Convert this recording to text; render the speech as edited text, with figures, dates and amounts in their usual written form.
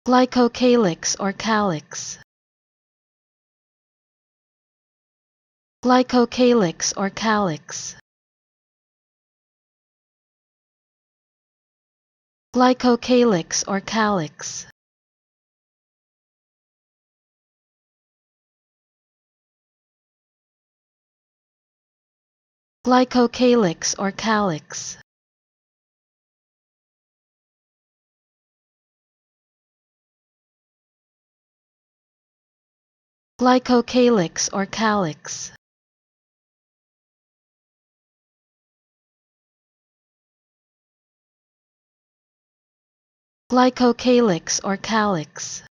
Glycocalyx or calyx. Glycocalyx or calyx. Glycocalyx or calyx. Glycocalyx or calyx. Glycocalyx or calyx. Glycocalyx or calyx.